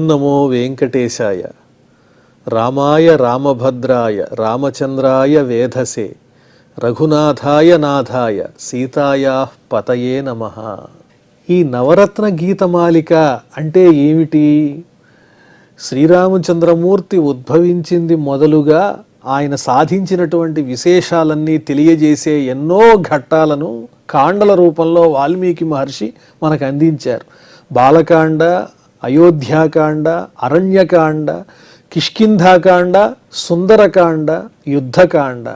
ఓం నమో వెంకటేశాయ. రామాయ రామభద్రాయ రామచంద్రాయ వేధసే రఘునాథాయ నాథాయ సీతాయా పతయే నమః. ఈ నవరత్న గీతమాలిక అంటే ఏమిటి? శ్రీరామచంద్రమూర్తి ఉద్భవించింది మొదలుగా ఆయన సాధించినటువంటి విశేషాలన్నీ తెలియజేసే ఎన్నో ఘట్టాలను కాండల రూపంలో వాల్మీకి మహర్షి మనకు అందించారు. బాలకాండ, అయోధ్యాకాండ, అరణ్యకాండ, కిష్కింధాకాండ, సుందరకాండ, యుద్ధకాండ.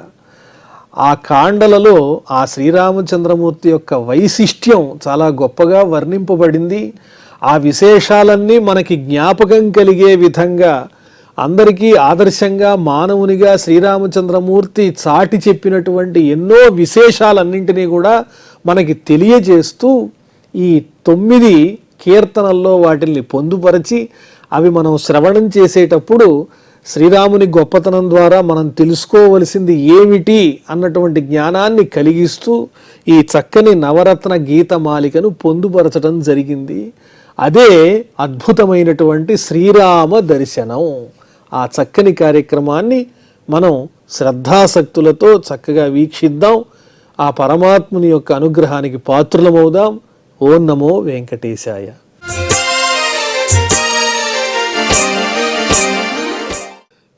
ఆ కాండలలో ఆ శ్రీరామచంద్రమూర్తి యొక్క వైశిష్ట్యం చాలా గొప్పగా వర్ణింపబడింది. ఆ విశేషాలన్నీ మనకి జ్ఞాపకం కలిగే విధంగా అందరికీ ఆదర్శంగా మానవునిగా శ్రీరామచంద్రమూర్తి చాటి చెప్పినటువంటి ఎన్నో విశేషాలన్నింటినీ కూడా మనకి తెలియజేస్తూ ఈ 9 కీర్తనల్లో వాటిని పొందుపరిచి అవి మనం శ్రవణం చేసేటప్పుడు శ్రీరాముని గొప్పతనం ద్వారా మనం తెలుసుకోవలసింది ఏమిటి అన్నటువంటి జ్ఞానాన్ని కలిగిస్తూ ఈ చక్కని నవరత్న గీతమాలికను పొందుపరచడం జరిగింది. అదే అద్భుతమైనటువంటి శ్రీరామ దర్శనం. ఆ చక్కని కార్యక్రమాన్ని మనం శ్రద్ధాసక్తులతో చక్కగా వీక్షిద్దాం. ఆ పరమాత్ముని యొక్క అనుగ్రహానికి పాత్రులమవుదాం. ఓం నమో వెంకటేశాయ.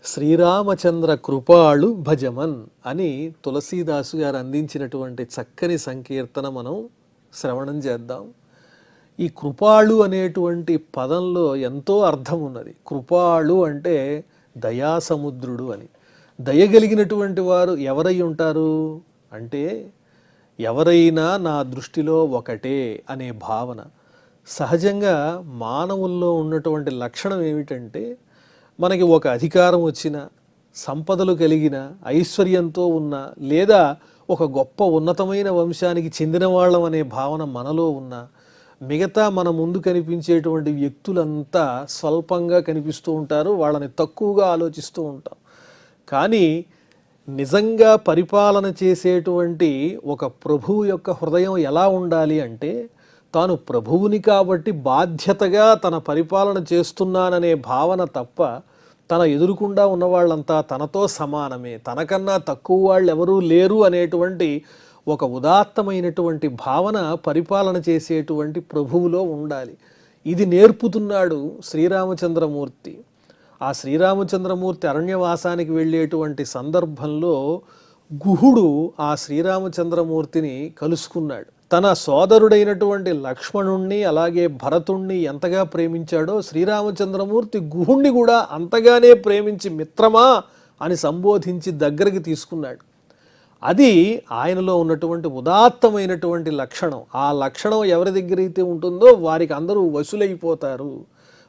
శ్రీరామచంద్ర కృపాళు భజమన్ అని తులసీదాసు గారు అందించినటువంటి చక్కని సంకీర్తన మనం శ్రవణం చేద్దాం. ఈ కృపాళు అనేటువంటి పదంలో ఎంతో అర్థం ఉన్నది. కృపాళు అంటే దయాసముద్రుడు అని. దయగలిగినటువంటి వారు ఎవరై ఉంటారు అంటే ఎవరైనా నా దృష్టిలో ఒకటే అనే భావన. సహజంగా మానవుల్లో ఉన్నటువంటి లక్షణం ఏమిటంటే మనకి ఒక అధికారం వచ్చిన, సంపదలు కలిగిన, ఐశ్వర్యంతో ఉన్న, లేదా ఒక గొప్ప ఉన్నతమైన వంశానికి చెందిన వాళ్ళం అనే భావన మనలో ఉన్న, మిగతా మన ముందు కనిపించేటువంటి వ్యక్తులంతా స్వల్పంగా కనిపిస్తూ ఉంటారు. వాళ్ళని తక్కువగా ఆలోచిస్తూ ఉంటాం. కానీ నిజంగా పరిపాలన చేసేటువంటి ఒక ప్రభువు యొక్క హృదయం ఎలా ఉండాలి అంటే తాను ప్రభువుని కాబట్టి బాధ్యతగా తన పరిపాలన చేస్తున్నాననే భావన తప్ప తన ఎదురుకుండా ఉన్నవాళ్ళంతా తనతో సమానమే, తనకన్నా తక్కువ వాళ్ళు ఎవరూ లేరు అనేటువంటి ఒక ఉదాత్తమైనటువంటి భావన పరిపాలన చేసేటువంటి ప్రభువులో ఉండాలి. ఇది నేర్పుతున్నాడు శ్రీరామచంద్రమూర్తి. ఆ శ్రీరామచంద్రమూర్తి అరణ్యవాసానికి వెళ్ళేటువంటి సందర్భంలో గుహుడు ఆ శ్రీరామచంద్రమూర్తిని కలుసుకున్నాడు. తన సోదరుడైనటువంటి లక్ష్మణుణ్ణి అలాగే భరతుణ్ణి ఎంతగా ప్రేమించాడో శ్రీరామచంద్రమూర్తి గుహుణ్ణి కూడా అంతగానే ప్రేమించి మిత్రమా అని సంబోధించి దగ్గరికి తీసుకున్నాడు. అది ఆయనలో ఉన్నటువంటి ఉదాత్తమైనటువంటి లక్షణం. ఆ లక్షణం ఎవరి దగ్గర అయితే ఉంటుందో వారికి అందరూ వశులైపోతారు.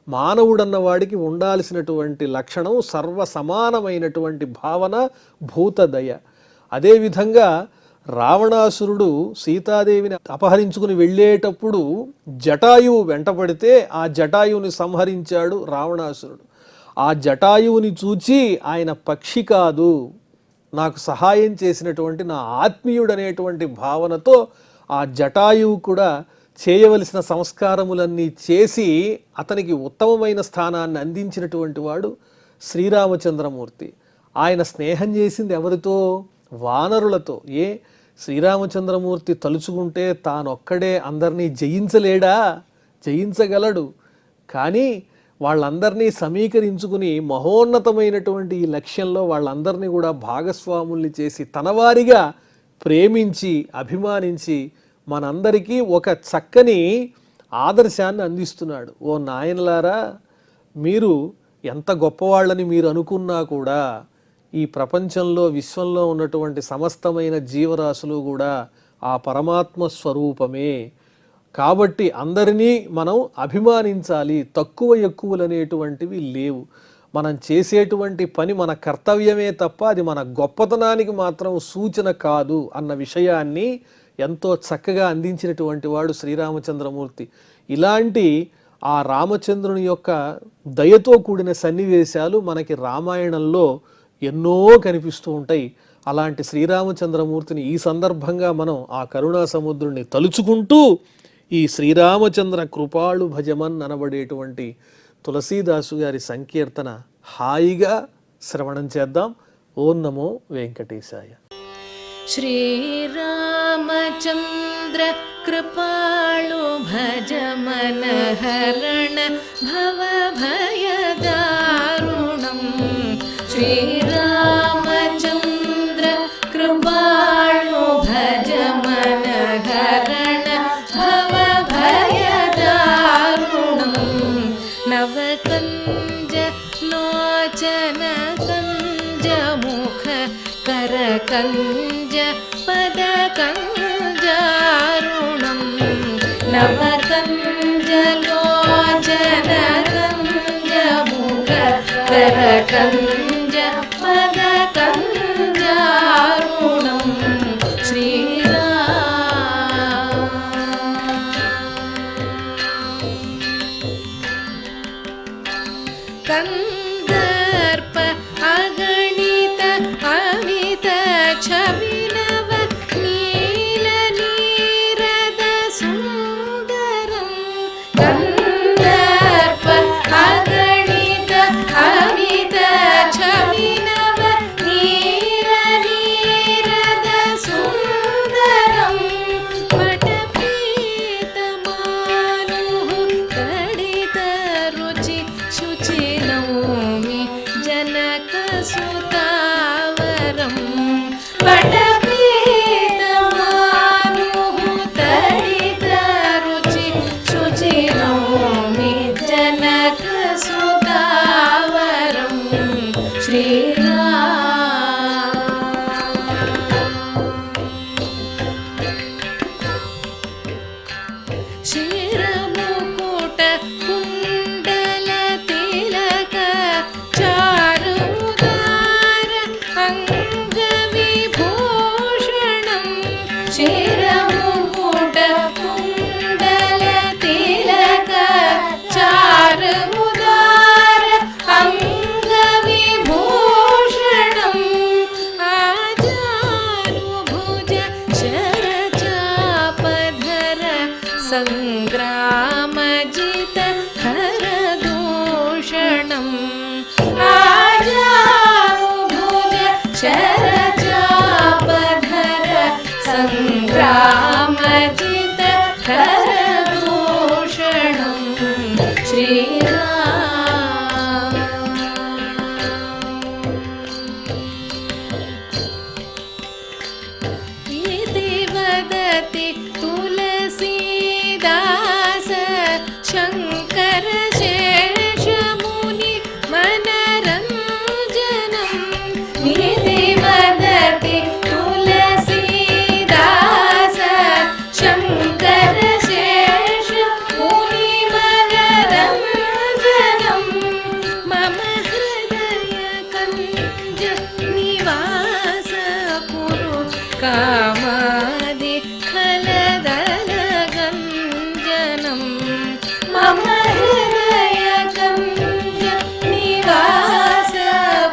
మానవుడన్న వాడికి ఉండాల్సినటువంటి లక్షణం సర్వ సమానమైనటువంటి భావన, భూతదయ. అదేవిధంగా రావణాసురుడు సీతాదేవిని అపహరించుకుని వెళ్ళేటప్పుడు జటాయువు వెంటపడితే ఆ జటాయువుని సంహరించాడు రావణాసురుడు. ఆ జటాయువుని చూచి ఆయన పక్షి కాదు, నాకు సహాయం చేసినటువంటి నా ఆత్మీయుడనేటువంటి భావనతో ఆ జటాయువు కూడా చేయవలసిన సంస్కారములన్నీ చేసి అతనికి ఉత్తమమైన స్థానాన్ని అందించినటువంటి వాడు శ్రీరామచంద్రమూర్తి. ఆయన స్నేహం చేసింది ఎవరితో? వానరులతో. శ్రీరామచంద్రమూర్తి తలుచుకుంటే తానొక్కడే అందరినీ జయించలేడా? జయించగలడు. కానీ వాళ్ళందరినీ సమీకరించుకుని మహోన్నతమైనటువంటి ఈ లక్ష్యంలో వాళ్ళందరినీ కూడా భాగస్వాముల్ని చేసి తనవారిగా ప్రేమించి అభిమానించి మనందరికీ ఒక చక్కని ఆదర్శాన్ని అందిస్తున్నాడు. ఓ నాయనలారా, మీరు ఎంత గొప్పవాళ్ళని మీరు అనుకున్నా కూడా ఈ ప్రపంచంలో విశ్వంలో ఉన్నటువంటి సమస్తమైన జీవరాశులు కూడా ఆ పరమాత్మ స్వరూపమే. కాబట్టి అందరినీ మనం అభిమానించాలి. తక్కువ ఎక్కువలు అనేటువంటివి లేవు. మనం చేసేటువంటి పని మన కర్తవ్యమే తప్ప అది మన గొప్పతనానికి మాత్రం సూచన కాదు అన్న విషయాన్ని ఎంతో చక్కగా అందించినటువంటి వాడు శ్రీరామచంద్రమూర్తి. ఇలాంటి ఆ రామచంద్రుని యొక్క దయతో కూడిన సన్నివేశాలు మనకి రామాయణంలో ఎన్నో కనిపిస్తూ ఉంటాయి. అలాంటి శ్రీరామచంద్రమూర్తిని ఈ సందర్భంగా మనం ఆ కరుణా సముద్రుని తలుచుకుంటూ ఈ శ్రీరామచంద్ర కృపాళు భజమన్ అనబడేటువంటి తులసీదాసు గారి సంకీర్తన హాయిగా శ్రవణం చేద్దాం. ఓం నమో వెంకటేశాయ. శ్రీరామచంద్ర కృపాళు భజ మనహరణ భవ భయదారుణం. శ్రీరామచంద్ర కృపాళు భజ మనహరణ భవ భయదారుణం. నవకంజ లోచన కంజ ముఖ కరకంజ పదకంజారుణం. నవకంజ లోచన కంజ ముఖ కరకంజ పదకంజారుణం. కందర్ప అగణిత అమిత ఛవినవ నీల నీరద సుందరం. కందర్ప అగణిత అమిత ఛవినవ నీల నీరద సుందరం. పటపీతమాను కడిత రుచి శుచి నౌమి జనక సుతావరం. పటపీతమాను తడిత రుచి శుచి నౌమి జనక సుతావరం. శిరముకుట కుండల తిలక చారుదార అంగ విభూషణం. శిరముకుట కుండల తిలక చారుదార అంగ విభూషణం. ఆజానుభుజ శరచాపధర సంగ్రామజిత హరదూషణం. ఆజానుభుజ శరచాపధర సంగ్రామజిత హరదూషణం. ఇతి వదతి తులసీదాస శంకర శేషముని మనరంజనం. ఇతి వదతి తులసీదాస శంకర శేషముని మనరంజనం. మమ హృదయ కంజ నివాస కురు కామాది ఖలదల గంజనం. మమ హృదయ కంజ నివాస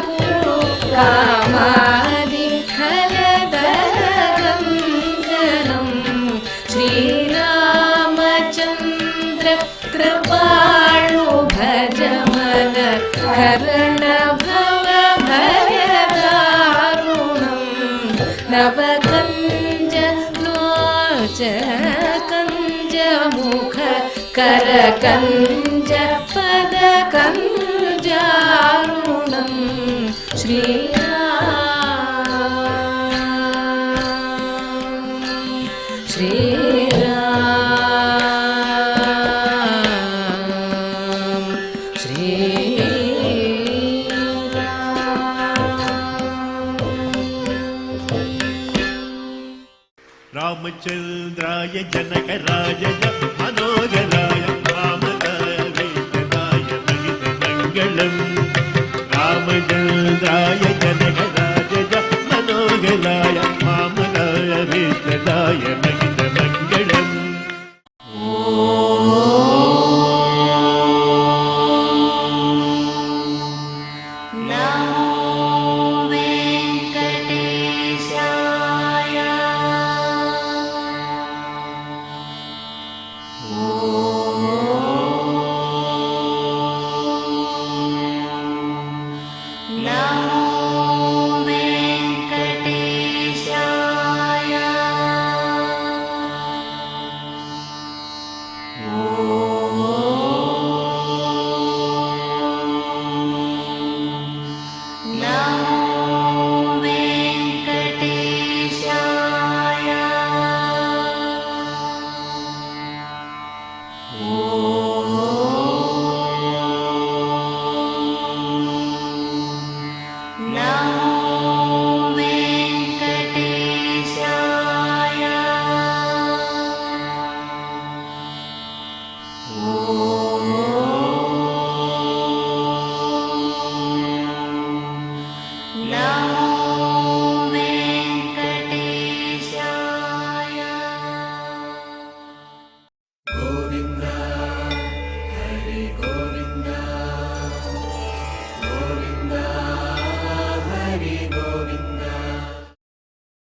కురు కామాది ఖలదల గంజనం. శ్రీరామచంద్ర కృపాళు భజ మన హరణ భవ భయదారుణం. నవకంజ లోచన కంజ ముఖ కరకంజ పదకంజారుణం. రామచంద్రాయ జనకరాయ మనోహరాయ వామనాయ వేదనాయ మహిత మంగళం. రామచంద్రాయ జనకరాయ మనోహరాయ వామనాయ వేదనాయ మహిత మంగళం.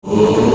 ఓం